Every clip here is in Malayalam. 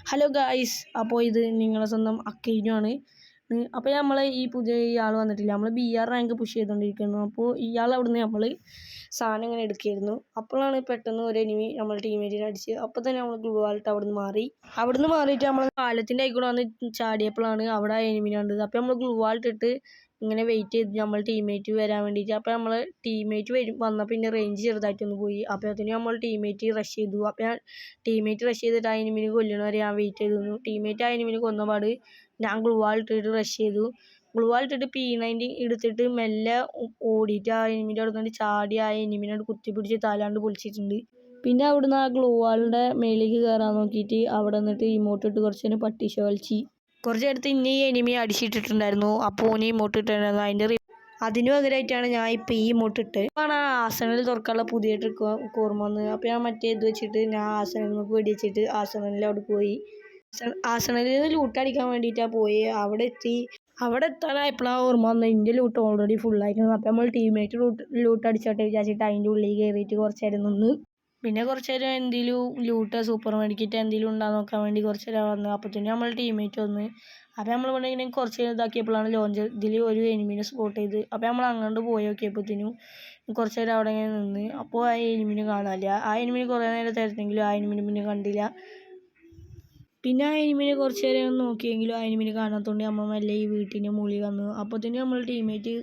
ഹലോ ഗായ്സ്, അപ്പോൾ ഇത് നിങ്ങളെ സ്വന്തം അക്കൈനുമാണ്. അപ്പോൾ നമ്മൾ ഈ പുതിയ ഇയാൾ വന്നിട്ടില്ല, നമ്മൾ BR റാങ്ക് പുഷ് ചെയ്തുകൊണ്ടിരിക്കുന്നു. അപ്പോൾ ഇയാൾ അവിടുന്ന് നമ്മൾ സാധനം ഇങ്ങനെ എടുക്കുകയായിരുന്നു. അപ്പോഴാണ് പെട്ടെന്ന് ഒരു എനിമി നമ്മൾ ടീമേറ്റിനെ അടിച്ച്. അപ്പോൾ തന്നെ നമ്മൾ ഗ്ലൂ വാളിട്ട് അവിടുന്ന് മാറിയിട്ട് നമ്മൾ പാലത്തിൻ്റെ ആയിക്കൂടെ വന്ന് ചാടിയപ്പോഴാണ് അവിടെ എനിമിനെ കണ്ടത്. അപ്പോൾ നമ്മൾ ഗ്ലൂ വാളിട്ടിട്ട് ഇങ്ങനെ വെയിറ്റ് ചെയ്ത് നമ്മൾ ടീമേറ്റ് വരാൻ വേണ്ടിയിട്ട്. അപ്പോൾ നമ്മൾ ടീമേറ്റ് വന്നപ്പോൾ പിന്നെ റേഞ്ച് ചെറുതായിട്ടൊന്ന് പോയി. അപ്പോഴത്തേനും നമ്മൾ ടീമേറ്റ് റഷ് ചെയ്തു. അപ്പോൾ ഞാൻ ടീമേറ്റ് റഷ് ചെയ്തിട്ട് ആ എനിമിനെ കൊല്ലണ വരെ ഞാൻ വെയിറ്റ് ചെയ്തിരുന്നു. ടീമേറ്റ് ആ എനിമിനെ കൊന്നപാട് ഞാൻ ഗ്ലൂ വാൾ ഇട്ടിട്ട് റഷ് ചെയ്തു. ഗ്ലൂ വാൾ ഇട്ടിട്ട് P90 എടുത്തിട്ട് മെല്ലെ ഓടിയിട്ട് ആ എനിമിൻ്റെ അവിടെ നിന്ന് ചാടി ആ എനിമിനോട് കുത്തിപ്പിടിച്ച് തലാണ്ട് പൊളിച്ചിട്ടുണ്ട്. പിന്നെ അവിടുന്ന് ആ ഗ്ലൂ വാളിൻ്റെ മേലേക്ക് കയറാൻ നോക്കിയിട്ട് അവിടെ നിന്നിട്ട് ഇമോട്ട് ഇട്ട് കുറച്ച് നേരം പട്ടിഷ കളിച്ച്. കുറച്ച് നേരത്തെ ഇനി ഈ എനിമി അടിച്ചിട്ടിട്ടുണ്ടായിരുന്നു. അപ്പോൾ ഓന് ഇമോട്ട് ഇട്ടിട്ടുണ്ടായിരുന്നു. അതിന് പകരമായിട്ടാണ് ഞാൻ ഇപ്പോൾ ഈ ഇമോട്ട് ഇട്ട്. അപ്പോൾ ആ ആസനൽ തുറക്കാനുള്ള പുതിയ ട്രിക്ക് ഓർമ്മ വന്നത്. അപ്പോൾ ഞാൻ മറ്റേ ഇത് വെച്ചിട്ട് ഞാൻ ആസനലിലേക്ക് വെടിവെച്ചിട്ട് ആസനലിൽ അവിടെ പോയി. ആസനലിൽ നിന്ന് ലൂട്ടടിക്കാൻ വേണ്ടിയിട്ടാണ് പോയി. അവിടെ എത്താനായപ്പോഴാണ് ഓർമ്മ വന്നത് എൻ്റെ ലൂട്ട് ഓൾറെഡി ഫുള്ളായിരുന്നു. അപ്പോൾ നമ്മൾ ടീമേറ്റ് ലൂട്ട് അടിച്ചോട്ടെ വിചാരിച്ചിട്ട് അതിൻ്റെ ഉള്ളിൽ കയറിയിട്ട് കുറച്ച് നേരം നിന്ന്. പിന്നെ കുറച്ച് നേരം എന്തെങ്കിലും ലൂട്ട് സൂപ്പർ മെഡിക്കറ്റ് എന്തെങ്കിലും ഉണ്ടാകുന്ന നോക്കാൻ വേണ്ടി കുറച്ച് നേരം വന്നു. അപ്പോഴത്തേനും നമ്മൾ ടീമേറ്റ് വന്ന്. അപ്പോൾ നമ്മൾ ഇവിടെ ഇങ്ങനെ കുറച്ച് ഇതാക്കിയപ്പോഴാണ് ലോഞ്ചർ ഇതിൽ ഒരു എനിമിനെ സ്പോട്ട് ചെയ്ത്. അപ്പോൾ നമ്മൾ അങ്ങോട്ട് പോയി നോക്കിയപ്പോഴത്തേനും കുറച്ച് നേരം അവിടെ ഇങ്ങനെ നിന്ന്. അപ്പോൾ ആ എനിമിനെ കാണാനില്ല. ആ എനിമിനെ കുറേ നേരം തിരഞ്ഞെങ്കിലും ആ എനിമിനെ പിന്നെ കണ്ടില്ല. പിന്നെ ആ എനിമിനെ കുറച്ച് നേരം നോക്കിയെങ്കിലും ആ എനിമിനെ കാണാത്തതുകൊണ്ട് നമ്മൾ മെല്ലെ ഈ വീട്ടിൻ്റെ മുകളിൽ വന്നു. അപ്പോഴത്തേനും നമ്മൾ ടീമേറ്റ്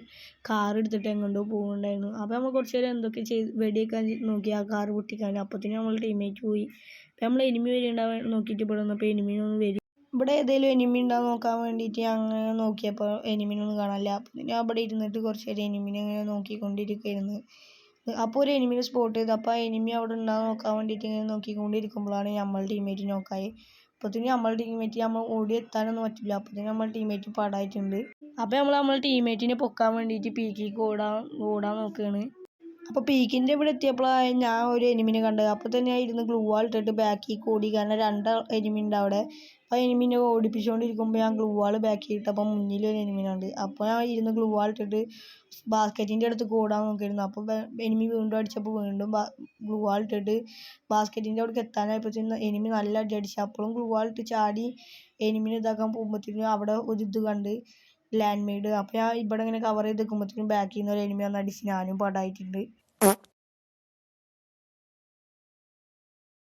കാർ എടുത്തിട്ട് എങ്ങോട്ടോ പോകുന്നുണ്ടായിരുന്നു. അപ്പോൾ നമ്മൾ കുറച്ച് നേരം എന്തൊക്കെ വെടിയേക്കാൻ നോക്കി ആ കാർ പൊട്ടിക്കാൻ. അപ്പോഴത്തേനും നമ്മൾ ടീമേറ്റ് പോയി. അപ്പോൾ നമ്മൾ എനിമി വരുന്നുണ്ടാവാൻ നോക്കിയിട്ട് ഇവിടെ വന്നപ്പോൾ എനിമിനൊന്നും വരും. ഇവിടെ ഏതെങ്കിലും എനിമി ഉണ്ടാകും നോക്കാൻ വേണ്ടിയിട്ട് അങ്ങനെ നോക്കിയപ്പോൾ എനിമിനൊന്നും കാണാനില്ല. അപ്പോൾ ഞാൻ അവിടെ ഇരുന്നിട്ട് കുറച്ച് നേരം എനിമിനെ അങ്ങനെ നോക്കിക്കൊണ്ടിരിക്കുകയായിരുന്നു. അപ്പോൾ ഒരു എനിമിനെ സ്പോട്ട് ചെയ്തു. അപ്പോൾ ആ എനിമി അവിടെ ഉണ്ടാകും നോക്കാൻ വേണ്ടിയിട്ട് ഇങ്ങനെ നോക്കിക്കൊണ്ടിരിക്കുമ്പോഴാണ് നമ്മൾ ടീമേറ്റ് നോക്കായി. അപ്പോഴത്തേനും നമ്മൾ ടീമേറ്റ് നമ്മൾ ഓടി എത്താനൊന്നും പറ്റില്ല. അപ്പോഴത്തേനും നമ്മൾ ടീമേറ്റ് പാടായിട്ടുണ്ട്. അപ്പോൾ നമ്മൾ ടീമേറ്റിനെ പൊക്കാൻ വേണ്ടിയിട്ട് പീക്കിലേക്ക് ഓടാൻ നോക്കുകയാണ്. അപ്പോൾ പീക്കിൻ്റെ ഇവിടെ എത്തിയപ്പോഴാണ് ഞാൻ ഒരു എനിമിനെ കണ്ടത്. അപ്പോൾ തന്നെ ഞാൻ ഇരുന്ന് ഗ്ലൂ വാൾ ഇട്ടിട്ട് ബാക്കിലേക്ക് ഓടി. കാരണം 2 എനിമി ഉണ്ട് അവിടെ. അപ്പോൾ എനിമിനെ ഓടിപ്പിച്ചുകൊണ്ടിരിക്കുമ്പോൾ ഞാൻ ഗ്ലൂ വാൾ ബാക്കി ഇട്ടപ്പോൾ മുന്നിലൊരു എനിമിനുണ്ട്. അപ്പോൾ ഞാൻ ഇരുന്ന് ഗ്ലൂ വാൾ ഇട്ടിട്ട് ബാസ്ക്കറ്റിൻ്റെ അടുത്ത് ഓടാൻ നോക്കിയിരുന്നു. അപ്പോൾ എനിമി വീണ്ടും അടിച്ചപ്പോൾ വീണ്ടും ഗ്ലൂ വാൾ ഇട്ടിട്ട് ബാസ്ക്കറ്റിൻ്റെ അവിടേക്ക് എത്താനായപ്പോഴത്തേനും എനിമി നല്ല അടി അടിച്ചു. അപ്പോഴും ഗ്ലൂ വാൾ ഇട്ട് ചാടി എനിമിനെ ഇതാക്കാൻ പോകുമ്പോഴത്തേനും അവിടെ ഒരു ഇത് കണ്ട് ലാൻഡ് മെയ്ഡ്. അപ്പോൾ ഞാൻ ഇവിടെ ഇങ്ങനെ കവർ ചെയ്ത് നിൽക്കുമ്പോഴത്തേനും ബാക്കിൽ നിന്ന് ഒരു എനിമി വന്ന് അടിച്ച് ഞാനും പാടായിട്ടുണ്ട്.